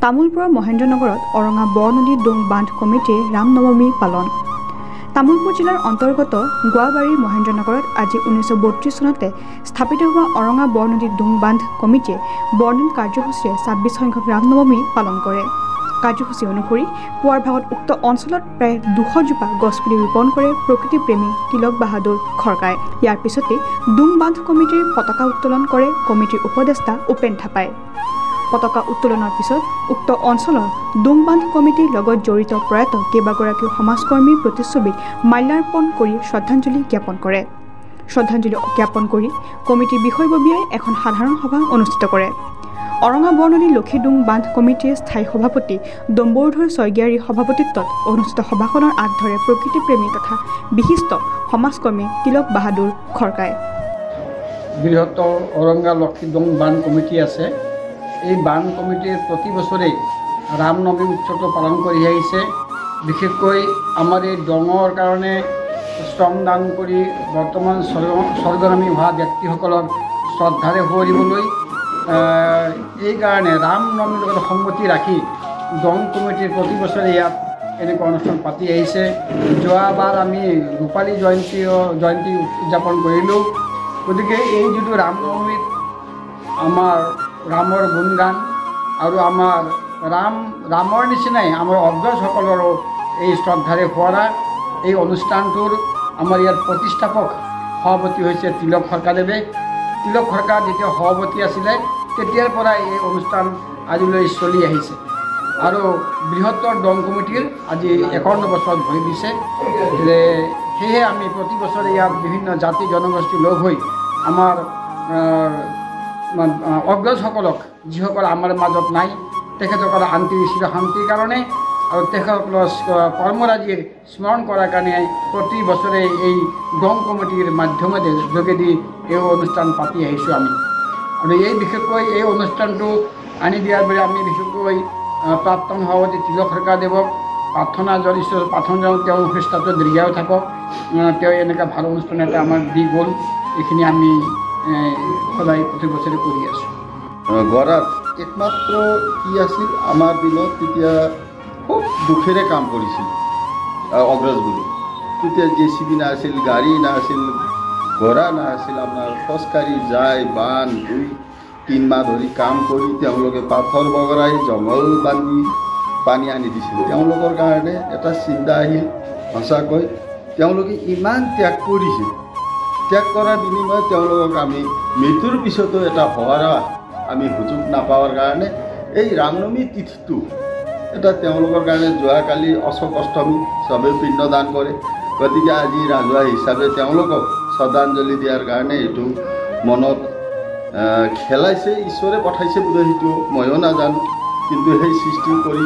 তামুলপুৰৰ মহেন্দ্ৰনগৰত অৰঙা বৰনদী ডোং বান্ধ কমিটিৰ ৰামনৱমী পালন। তামুলপুৰ জিলাৰ অন্তৰ্গত গোৱাবাৰী মহেন্দ্ৰনগৰত আজি 1932 চনতে স্থাপিত হোৱা অৰঙা বৰনদী ডোং বান্ধ কমিটিয়ে বৰদিন কাৰ্যসূচীৰে 26 সংখ্যক ৰামনৱমী পালন কৰে। কাৰ্যসূচী অনুসৰি পুৱাৰ ভাগত উক্ত অঞ্চলত প্ৰায় 200 জোপা গছপুলি ৰোপণ কৰে প্ৰকৃতিপ্ৰেমী তিলক বাহাদুৰ খৰকাই। ইয়াৰ পিছতে ডোং বান্ধ কমিটিৰ পতাকা উত্তোলন কৰে কমিটিৰ উপদেষ্টা উপেন থাপাই। পতাকা উত্তোলনৰ পিছত উক্ত অঞ্চলৰ ডোং বান্ধ কমিটিৰ লগত জড়িত প্ৰয়াত কেইবাগৰাকীও সমাজকৰ্মীৰ প্ৰতিচ্ছবিত মাল্যাৰ্পণ কৰি শ্ৰদ্ধাঞ্জলি জ্ঞাপন কৰে। শ্ৰদ্ধাঞ্জলি জ্ঞাপন কৰি কমিটিৰ বিষয়ববীয়াই এখন সাধাৰণ সভা অনুষ্ঠিত কৰে। অৰঙা বৰনদী লক্ষী ডোং বান্ধ কমিটিৰ স্থায়ী সভাপতি ডম্বৰুধৰ ছয়গিয়াৰীৰ সভাপতিত্বত অনুষ্ঠিত সভাখনৰ আগ ধৰে প্ৰকৃতিপ্ৰেমী তথা বিশিষ্ট সমাজকৰ্মী তিলক বাহাদুৰ খৰকাই। বৃহত্তৰ অৰঙা লক্ষী ডোং বান্ধ কমিটি আছে। এই বান্ধ কমিটিৰ প্ৰতি বছৰেই ৰামনৱমী উৎসৱটো পালন কৰি আহিছে। বিশেষকৈ আমাৰ এই ডঙৰ কাৰণে শ্ৰমদান কৰি বৰ্তমান স্বৰ্গগামী হোৱা ব্যক্তিসকলক শ্ৰদ্ধাৰে সোঁৱৰিবলৈ এইকাৰণে ৰামনৱমীৰ লগত সংগতি ৰাখি ডং কমিটিৰ প্ৰতি বছৰে ইয়াত এনেকুৱা অনুষ্ঠান পাতি আহিছে। যোৱাবাৰ আমি ৰূপালী জয়ন্তী উদযাপন কৰিলোঁ। গতিকে এই যিটো ৰামনৱমীত আমাৰ ৰামৰ গুণগান আৰু আমাৰ ৰামৰ নিচিনাই আমাৰ অগ্ৰজসকলৰো এই শ্ৰদ্ধাৰে সোঁৱৰা এই অনুষ্ঠানটোৰ আমাৰ ইয়াৰ প্ৰতিষ্ঠাপক সভাপতি হৈছে তিলক খৰকাদেৱে। তিলক খৰকা যেতিয়া সভাপতি আছিলে তেতিয়াৰ পৰাই এই অনুষ্ঠান আজিলৈ চলি আহিছে আৰু বৃহত্তৰ ডং কমিটিৰ আজি 51 বছৰত ভৰি দিছে। সেয়েহে আমি প্ৰতি বছৰে ইয়াত বিভিন্ন জাতি জনগোষ্ঠী লগ হৈ আমাৰ অগ্ৰজসকলক যিসকল আমাৰ মাজত নাই তেখেতসকলৰ শান্তিৰ কাৰণে আৰু তেখেতসকলৰ কৰ্মৰাজিৰ স্মৰণ কৰাৰ কাৰণে প্ৰতি বছৰে এই ডং কমিটিৰ মাধ্যমেৰে যোগেদি এই অনুষ্ঠান পাতি আহিছোঁ আমি। আৰু এই বিশেষকৈ এই অনুষ্ঠানটো আনি দিয়াৰ বাবে আমি বিশেষকৈ প্ৰাক্তন সভাপতি তিলক খৰকাদেৱক প্ৰাৰ্থনা জনাইছোঁ। তেওঁ সুস্বাস্থ্য দীৰ্ঘায়ু থাকক। তেওঁ এনেকুৱা ভাল অনুষ্ঠান এটা আমাক দি গ'ল। এইখিনি আমি সদায় প্ৰতি বছৰে কৰি আছোঁ। গড়াত একমাত্ৰ কি আছিল আমাৰ দিনত তেতিয়া খুব দুখেৰে কাম কৰিছিল অগ্ৰজ বুলি। তেতিয়া JCB নাছিল, গাড়ী নাছিল, ঘোঁৰা নাছিল। আপোনাৰ খোজকাঢ়ি যায় বান 2-3 মাহ ধৰি কাম কৰি তেওঁলোকে পাথৰ বগৰাই জংঘল বান্ধি পানী আনি দিছিল। তেওঁলোকৰ কাৰণে এটা চিন্তা আহিল, সঁচাকৈ তেওঁলোকে ইমান ত্যাগ কৰিছিল। ত্যাগ কৰাৰ বিনিময়ত তেওঁলোকক আমি মৃত্যুৰ পিছতো এটা হোৱাৰা আমি সুযোগ নাপাৱাৰ কাৰণে এই ৰামনৱমী তিথিটো এটা তেওঁলোকৰ কাৰণে যোৱাকালি অশোক অষ্টমী চবেই পিণ্ডদান কৰে। গতিকে আজি ৰাজহুৱা হিচাপে তেওঁলোকক শ্ৰদ্ধাঞ্জলি দিয়াৰ কাৰণে এইটো মনত খেলাইছে, ঈশ্বৰে পঠাইছে বোধ সেইটো ময়ো নাজানো। কিন্তু সেই সৃষ্টি কৰি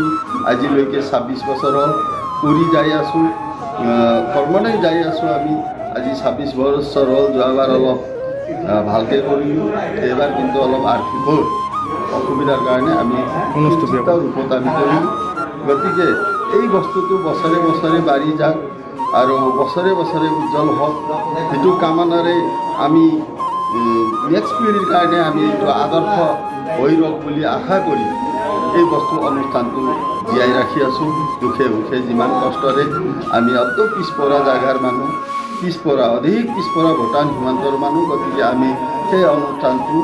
আজিলৈকে 26 বছৰ হ'ল কৰি যাই আছোঁ, কৰ্মলৈ যাই আছোঁ আমি। আজি 26 বছৰ হ'ল। যোৱাবাৰ অলপ ভালকৈ কৰিলোঁ, এইবাৰ কিন্তু অলপ আৰ্থিক অসুবিধাৰ কাৰণে আমি ৰূপত আমি কৰিলোঁ। গতিকে এই বস্তুটো বছৰে বছৰে বাঢ়ি যাওক আৰু বছৰে বছৰে উজ্জ্বল হওক, সেইটো কামনাৰে আমি নেক্সট পিঢ়িৰ কাৰণে আমি এইটো আদৰ্শ হৈ ৰওক বুলি আশা কৰি এই অনুষ্ঠানটো জীয়াই ৰাখি আছোঁ। দুখে সুখে যিমান কষ্টৰে আমি অত পিছপৰা জাগাৰ মানুহ, অধিক পিছপৰা ভূটান সীমান্তৰ মানুহ। গতিকে আমি সেই অনুষ্ঠানটো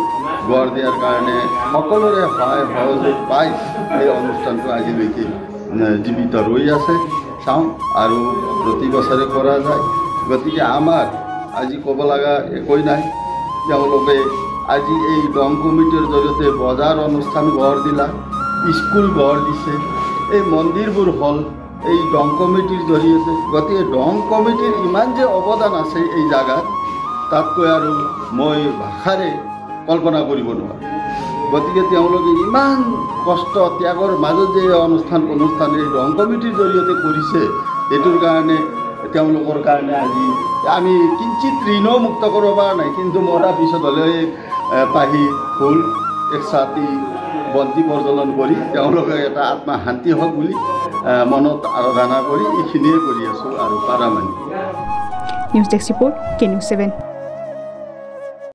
গঢ় দিয়াৰ কাৰণে সকলোৰে সহায় সহযোগ পাই এই অনুষ্ঠানটো আজিলৈকে জীৱিত ৰৈ আছে। চাওঁ আৰু প্ৰতি বছৰে কৰা যায়। গতিকে আমাৰ আজি ক'ব লগা একোৱেই নাই। তেওঁলোকে আজি এই ডং কমিটিৰ জৰিয়তে বজাৰ অনুষ্ঠান গঢ় দিলা, স্কুল গঢ় দিছে, এই মন্দিৰবোৰ হ'ল এই ডং কমিটিৰ জৰিয়তে। গতিকে ডং কমিটিৰ ইমান যে অৱদান আছে এই জাগাত, তাতকৈ আৰু মই ভাষাৰে কল্পনা কৰিব নোৱাৰোঁ। গতিকে তেওঁলোকে ইমান কষ্ট ত্যাগৰ মাজত যে অনুষ্ঠান এই ডং কমিটিৰ জৰিয়তে কৰিছে, এইটোৰ কাৰণে তেওঁলোকৰ কাৰণে আজি আমি কিঞ্চিত ঋণো মুক্ত কৰিব পৰা নাই। কিন্তু মৰাৰ পিছত হ'লে পাহি ফুল এক ছাতি বন্তি প্ৰজ্বলন কৰি তেওঁলোকে এটা আত্মা শান্তি হওক বুলি মনত আৰাধনা কৰি এইখিনিয়ে কৰি আছোঁ আৰু পাৰা মানি। News desk report, K News 7।